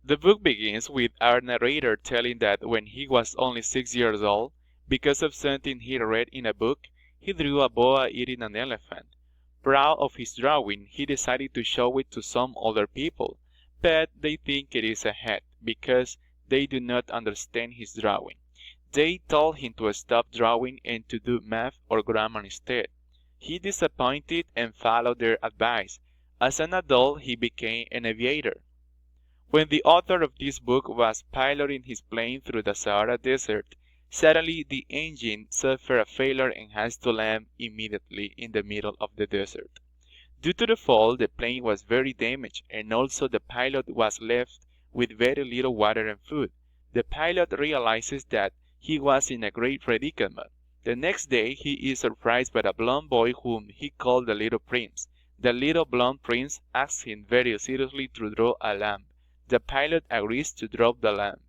The book begins with our narrator telling that when he was only 6 years old, because of something he read in a book, he drew a boa eating an elephant. Proud of his drawing, he decided to show it to some other people, but they think it is a head because they do not understand his drawing. They told him to stop drawing and to do math or grammar instead. He disappointed and followed their advice. As an adult, he became an aviator. When the author of this book was piloting his plane through the Sahara Desert, suddenly the engine suffered a failure and has to land immediately in the middle of the desert. Due to the fall, the plane was very damaged, and also the pilot was left with very little water and food. The pilot realizes that he was in a great predicament. The next day, he is surprised by a blond boy whom he called the Little Prince. The little blond prince asks him very seriously to draw a lamp. The pilot agrees to drop the lamp.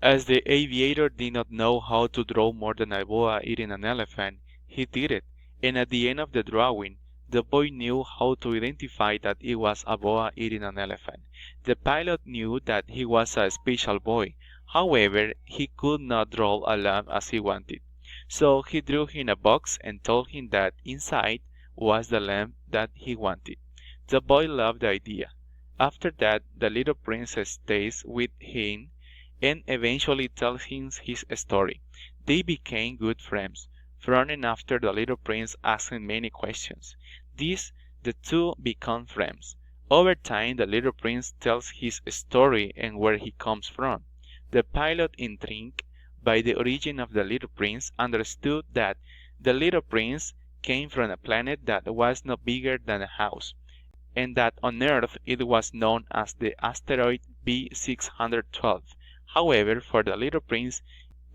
As the aviator did not know how to draw more than a boa eating an elephant, he did it, and at the end of the drawing, the boy knew how to identify that it was a boa eating an elephant. The pilot knew that he was a special boy. However, he could not draw a lamp as he wanted. So he drew him a box and told him that inside was the lamp that he wanted. The boy loved the idea. After that, the little princess stays with him and eventually tells him his story. They became good friends. From and after, the little prince asks him many questions. These, the two become friends. Over time, the little prince tells his story and where he comes from. The pilot, intrigued by the origin of the little prince, understood that the little prince came from a planet that was no bigger than a house, and that on Earth it was known as the asteroid B612. However, for the little prince,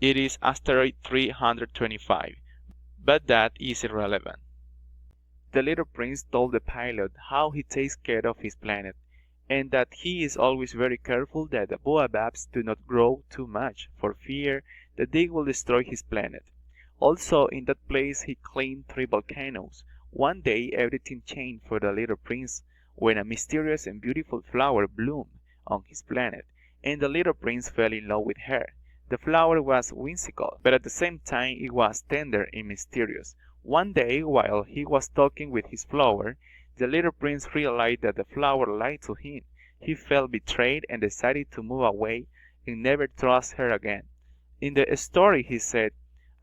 it is asteroid 325, but that is irrelevant. The little prince told the pilot how he takes care of his planet, and that he is always very careful that the baobabs do not grow too much, for fear that they will destroy his planet. Also, in that place he cleaned 3 volcanoes. One day everything changed for the little prince when a mysterious and beautiful flower bloomed on his planet, and the little prince fell in love with her. The flower was whimsical, but at the same time it was tender and mysterious. One day, while he was talking with his flower, the little prince realized that the flower lied to him. He felt betrayed and decided to move away and never trust her again. In the story he said,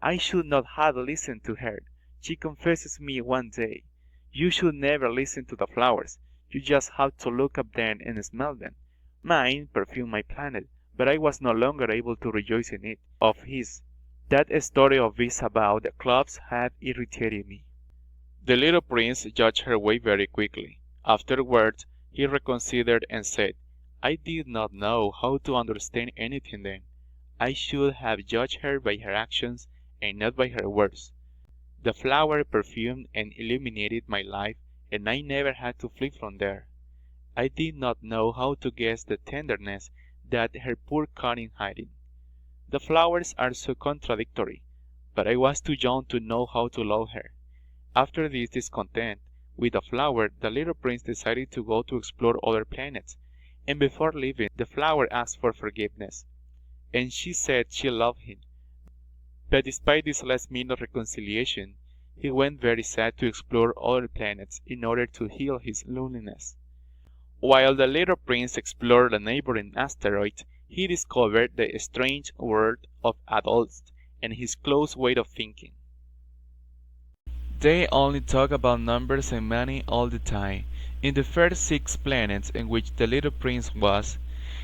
"I should not have listened to her. She confesses me one day. You should never listen to the flowers. You just have to look at them and smell them. Mine perfumed my planet, but I was no longer able to rejoice in it. Of his, that story of his about the clubs had irritated me." The little prince judged her way very quickly. Afterwards, he reconsidered and said, "I did not know how to understand anything then. I should have judged her by her actions and not by her words. The flower perfumed and illuminated my life, and I never had to flee from there. I did not know how to guess the tenderness that her poor cunning hiding. The flowers are so contradictory, but I was too young to know how to love her." After this discontent with the flower, the little prince decided to go to explore other planets, and before leaving, the flower asked for forgiveness, and she said she loved him. But despite this last-minute reconciliation, he went very sad to explore other planets in order to heal his loneliness. While the little prince explored the neighboring asteroid, he discovered the strange world of adults and his close way of thinking. They only talk about numbers and money all the time. In the first 6 planets in which the little prince was,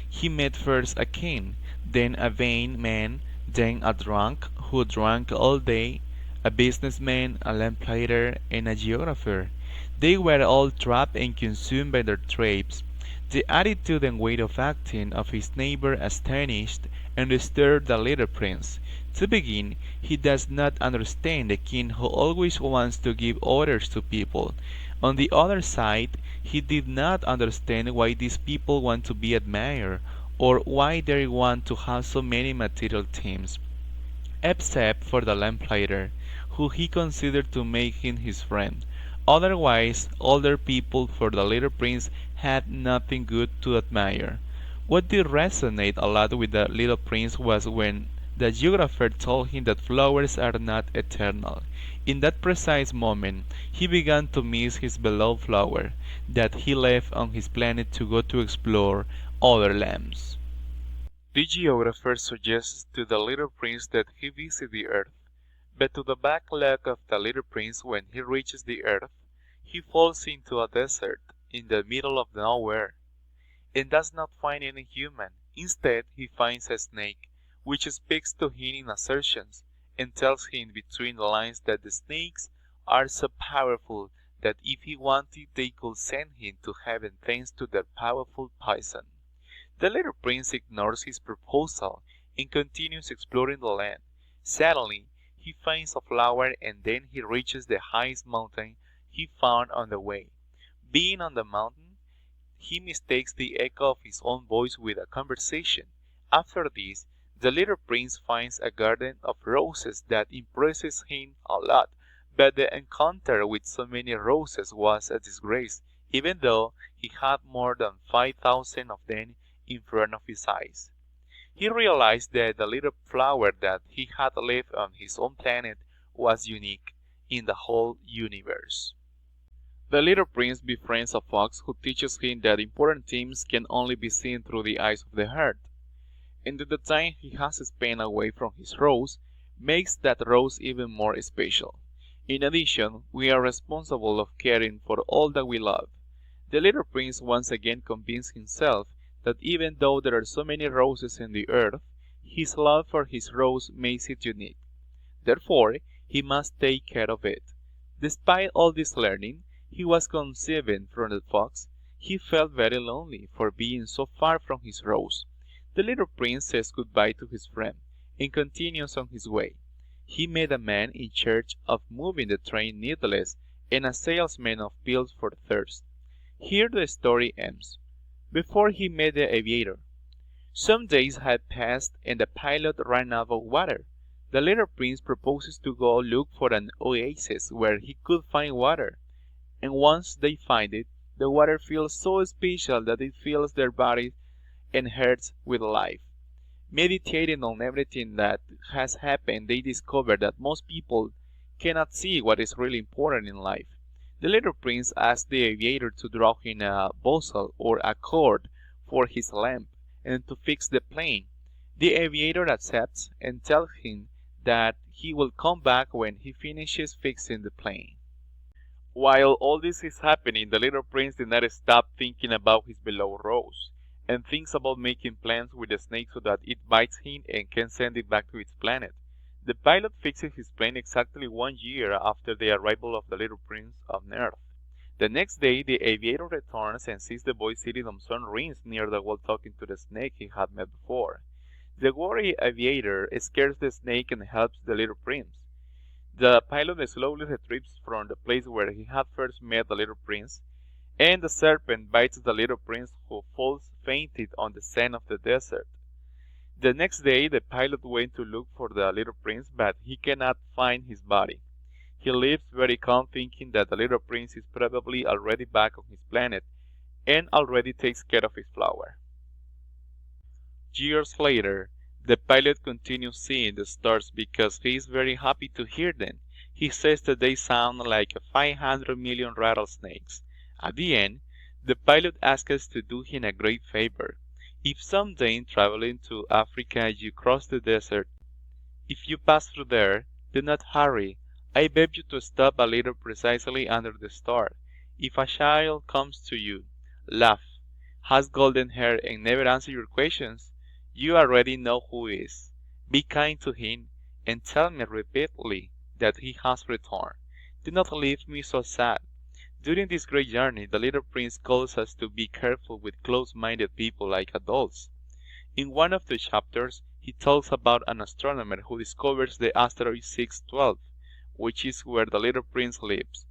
he met first a king, then a vain man, then a drunk who drank all day, a businessman, a lamplighter, and a geographer. They were all trapped and consumed by their trades. The attitude and way of acting of his neighbor astonished and disturbed the little prince. To begin, he does not understand the king who always wants to give orders to people. On the other side, he did not understand why these people want to be admired, or why they want to have so many material things, except for the lamplighter, who he considered to make him his friend. Otherwise, older people for the little prince had nothing good to admire. What did resonate a lot with the little prince was when the geographer told him that flowers are not eternal. In that precise moment, he began to miss his beloved flower that he left on his planet to go to explore other lands. The geographer suggests to the little prince that he visit the earth, but to the bad luck of the little prince, when he reaches the earth, he falls into a desert in the middle of nowhere, and does not find any human. Instead, he finds a snake, which speaks to him in assertions, and tells him between the lines that the snakes are so powerful that if he wanted they could send him to heaven thanks to their powerful poison. The little prince ignores his proposal and continues exploring the land. Suddenly, he finds a flower, and then he reaches the highest mountain he found on the way. Being on the mountain, he mistakes the echo of his own voice with a conversation. After this, the little prince finds a garden of roses that impresses him a lot, but the encounter with so many roses was a disgrace, even though he had more than 5,000 of them in front of his eyes. He realized that the little flower that he had left on his own planet was unique in the whole universe. The little prince befriends a fox who teaches him that important things can only be seen through the eyes of the heart, and that the time he has spent away from his rose makes that rose even more special. In addition, we are responsible of caring for all that we love. The little prince once again convinced himself that even though there are so many roses in the earth, his love for his rose makes it unique. Therefore, he must take care of it. Despite all this learning he was conceiving from the fox, he felt very lonely for being so far from his rose. The little prince says goodbye to his friend and continues on his way. He met a man in charge of moving the train needless and a salesman of pills for thirst. Here the story ends. Before he met the aviator, some days had passed and the pilot ran out of water. The little prince proposes to go look for an oasis where he could find water, and once they find it, the water feels so special that it fills their bodies and hearts with life. Meditating on everything that has happened, they discover that most people cannot see what is really important in life. The little prince asks the aviator to draw him a bustle or a cord for his lamp and to fix the plane. The aviator accepts and tells him that he will come back when he finishes fixing the plane. While all this is happening, the little prince did not stop thinking about his beloved rose, and thinks about making plans with the snake so that it bites him and can send it back to its planet. The pilot fixes his plane exactly 1 year after the arrival of the little prince on Earth. The next day, the aviator returns and sees the boy sitting on some rings near the wall talking to the snake he had met before. The worried aviator scares the snake and helps the little prince. The pilot slowly retrieves from the place where he had first met the little prince, and the serpent bites the little prince, who falls fainted on the sand of the desert. The next day the pilot went to look for the little prince, but he cannot find his body. He leaves very calm, thinking that the little prince is probably already back on his planet and already takes care of his flower. Years later, the pilot continues seeing the stars because he is very happy to hear them. He says that they sound like 500 million rattlesnakes. At the end, the pilot asks us to do him a great favor. If someday traveling to Africa you cross the desert, if you pass through there, do not hurry. I beg you to stop a little precisely under the star. If a child comes to you, laugh, has golden hair and never answers your questions, you already know who he is. Be kind to him and tell me repeatedly that he has returned. Do not leave me so sad. During this great journey, the little prince calls us to be careful with close-minded people like adults. In one of the chapters, he talks about an astronomer who discovers the asteroid 612, which is where the little prince lives.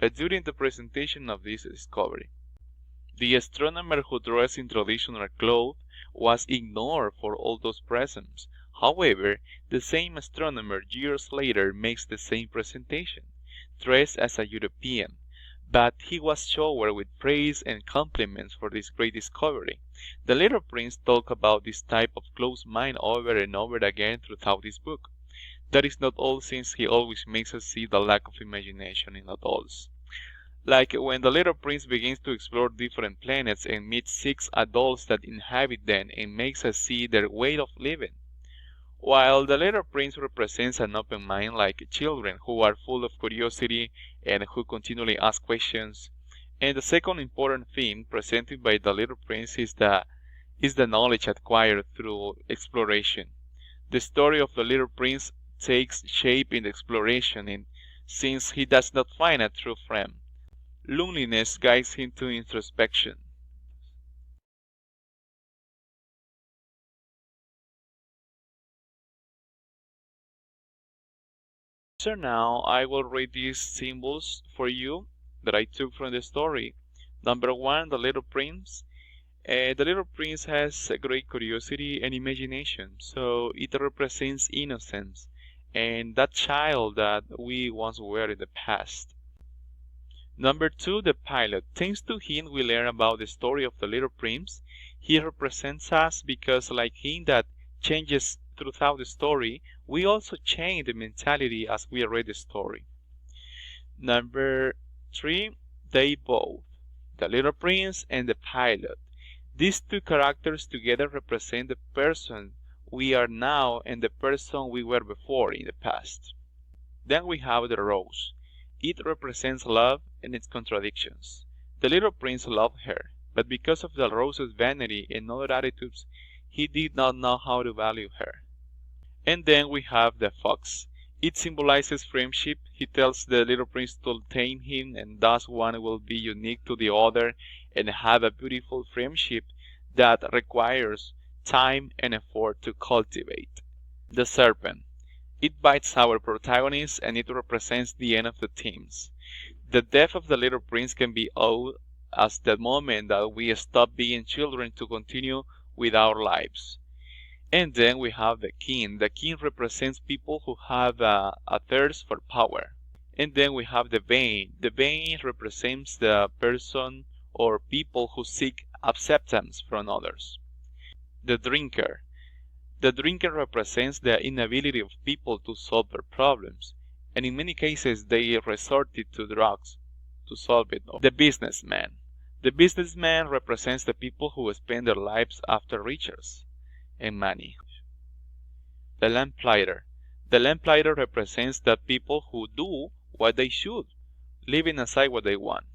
But during the presentation of this discovery, the astronomer who dressed in traditional clothes was ignored for all those presents. However, the same astronomer years later makes the same presentation, dressed as a European. but he was showered with praise and compliments for this great discovery. The little prince talked about this type of closed mind over and over again throughout this book. That is not all, since he always makes us see the lack of imagination in adults. Like when the little prince begins to explore different planets and meets 6 adults that inhabit them and makes us see their way of living. While the little prince represents an open mind, like children who are full of curiosity and who continually ask questions. And the second important theme presented by the little prince is the knowledge acquired through exploration. The story of the little prince takes shape in exploration, and since he does not find a true friend, loneliness guides him to introspection. So now I will read these symbols for you that I took from the story. Number one, the little prince. The little prince has a great curiosity and imagination, so it represents innocence and that child that we once were in the past. Number two, the pilot. Thanks to him, we learn about the story of the little prince. He represents us because, like him, that changes throughout the story, we also change the mentality as we read the story. Number three, they both, the little prince and the pilot. These two characters together represent the person we are now and the person we were before in the past. Then we have the rose. It represents love and its contradictions. The little prince loved her, but because of the rose's vanity and other attitudes, he did not know how to value her. And then we have the fox. It symbolizes friendship. He tells the little prince to tame him, and thus one will be unique to the other and have a beautiful friendship that requires time and effort to cultivate. The serpent. It bites our protagonist and it represents the end of the themes. The death of the little prince can be owed as the moment that we stop being children to continue with our lives. And then we have the king. The king represents people who have a thirst for power. And then we have the vane. The vane represents the person or people who seek acceptance from others. The drinker. The drinker represents the inability of people to solve their problems, and in many cases they resorted to drugs to solve it. The businessman. The businessman represents the people who spend their lives after riches and money. The lamplighter. The lamplighter represents the people who do what they should, leaving aside what they want.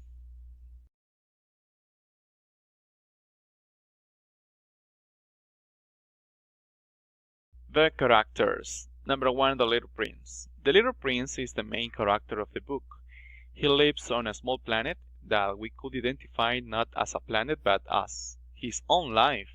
The characters. Number one, the little prince. The little prince is the main character of the book. He lives on a small planet that we could identify not as a planet but as his own life.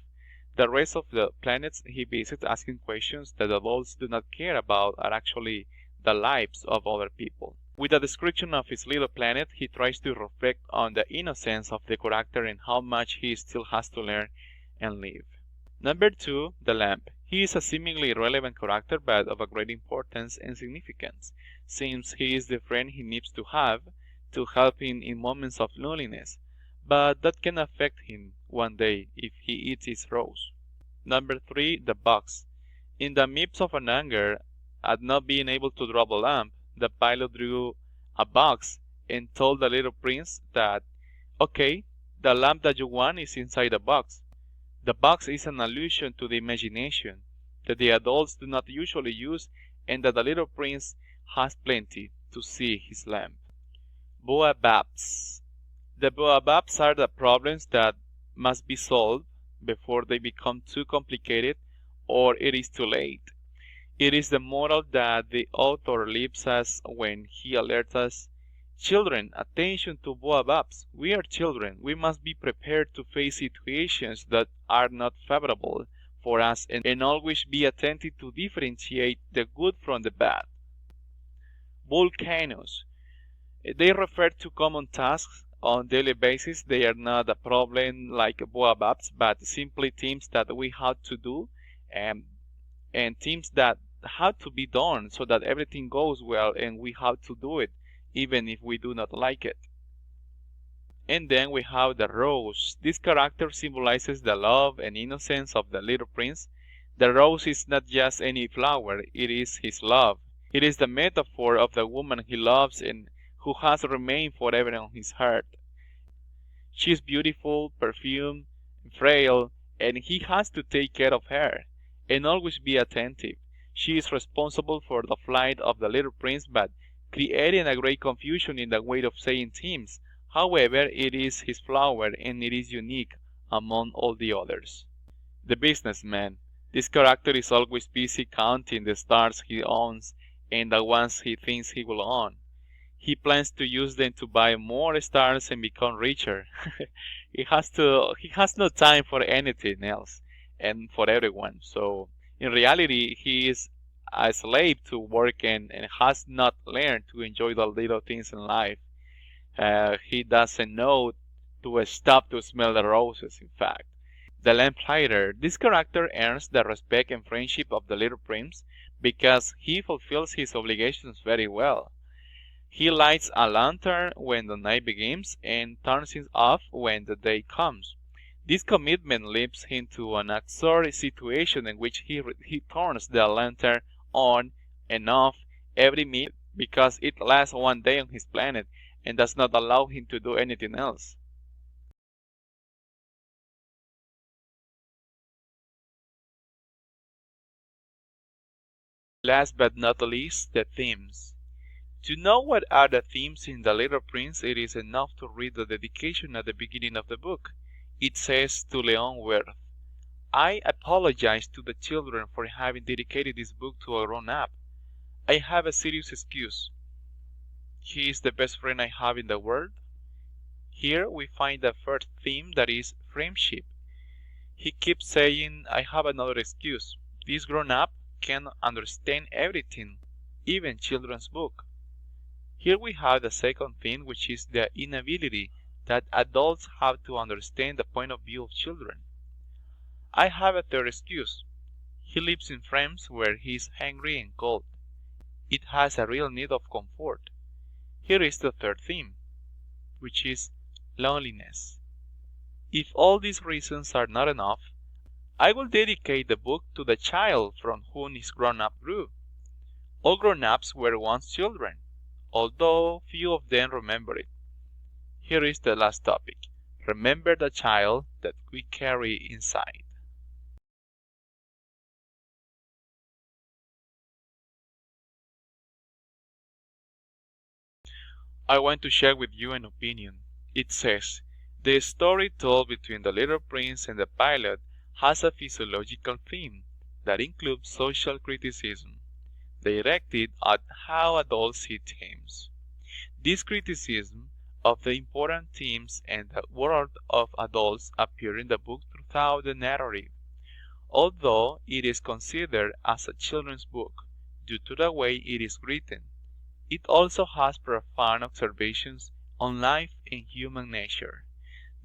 The rest of the planets he visits asking questions that adults do not care about are actually the lives of other people. With a description of his little planet, he tries to reflect on the innocence of the character and how much he still has to learn and live. Number two, the lamp. He is a seemingly irrelevant character but of a great importance and significance, since he is the friend he needs to have to help him in moments of loneliness, but that can affect him one day if he eats his rose. Number three, the box. In the midst of an anger at not being able to drop a lamp, the pilot drew a box and told the little prince that, okay, the lamp that you want is inside the box. The box is an allusion to the imagination that the adults do not usually use and that the little prince has plenty to see his lamp. Baobabs. The baobabs are the problems that must be solved before they become too complicated or it is too late. It is the moral that the author leaves us when he alerts us, children, attention to baobabs. We are children. We must be prepared to face situations that are not favorable for us and always be attentive to differentiate the good from the bad. Volcanoes. They refer to common tasks on daily basis. They are not a problem like baobabs, but simply things that we have to do and, and things that have to be done so that everything goes well and we have to do it even if we do not like it. And then we have the rose. This character symbolizes the love and innocence of the little prince. The rose is not just any flower, it is his love. It is the metaphor of the woman he loves and who has remained forever on his heart. She is beautiful, perfumed, frail, and he has to take care of her and always be attentive. She is responsible for the flight of the little prince, but creating a great confusion in the way of saying things. However, it is his flower and it is unique among all the others. The businessman. This character is always busy counting the stars he owns and the ones he thinks he will own. He plans to use them to buy more stars and become richer. He has no time for anything else and for everyone. So in reality he is a slave to work and has not learned to enjoy the little things in life. He doesn't know to stop to smell the roses, in fact. The lamplighter. This character earns the respect and friendship of the little prince because he fulfills his obligations very well. He lights a lantern when the night begins and turns it off when the day comes. This commitment leads him to an absurd situation in which he turns the lantern on and off every minute because it lasts one day on his planet and does not allow him to do anything else. Last but not least, the themes. To know what are the themes in The Little Prince, it is enough to read the dedication at the beginning of the book. It says to Leon Werth, I apologize to the children for having dedicated this book to a grown-up. I have a serious excuse. He is the best friend I have in the world. Here we find the first theme, that is friendship. He keeps saying, I have another excuse. This grown-up can understand everything, even children's book. Here we have the second theme, which is the inability that adults have to understand the point of view of children. I have a third excuse. He lives in frames where he is hungry and cold. It has a real need of comfort. Here is the third theme, which is loneliness. If all these reasons are not enough, I will dedicate the book to the child from whom his grown-up grew. All grown-ups were once children, although few of them remember it. Here is the last topic. Remember the child that we carry inside. I want to share with you an opinion. It says, the story told between the little prince and the pilot has a physiological theme that includes social criticism, directed at how adults see themes. This criticism of the important themes and the world of adults appear in the book throughout the narrative. Although it is considered as a children's book due to the way it is written, it also has profound observations on life and human nature.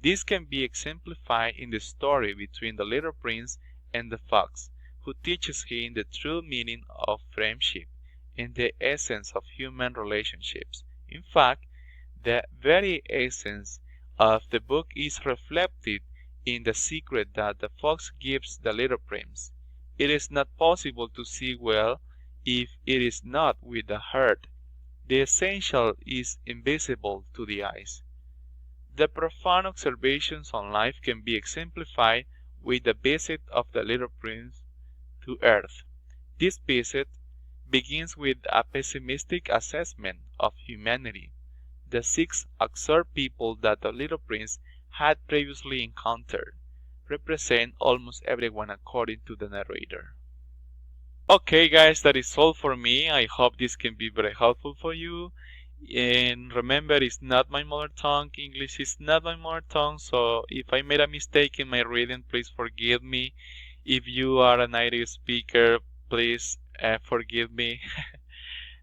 This can be exemplified in the story between the little prince and the fox, who teaches him the true meaning of friendship and the essence of human relationships. In fact, the very essence of the book is reflected in the secret that the fox gives the little prince. It is not possible to see well if it is not with the heart. The essential is invisible to the eyes. The profound observations on life can be exemplified with the visit of the little prince to Earth. This visit begins with a pessimistic assessment of humanity. The six absurd people that the little prince had previously encountered represent almost everyone according to the narrator. Okay guys, that is all for me. I hope this can be very helpful for you. And remember, it's not my mother tongue. English is not my mother tongue. So if I made a mistake in my reading, please forgive me. If you are a native speaker, please forgive me.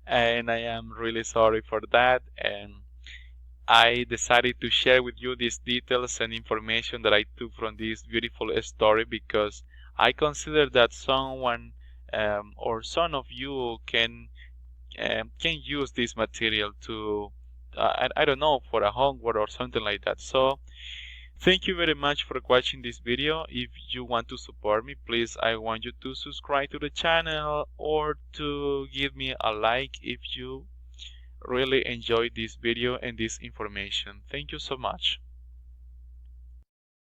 And I am really sorry for that. And I decided to share with you these details and information that I took from this beautiful story because I consider that someone or some of you can use this material to I don't know, for a homework or something like that. So thank you very much for watching this video. If you want to support me, please, I want you to subscribe to the channel or to give me a like if you really enjoyed this video and this information. Thank you so much.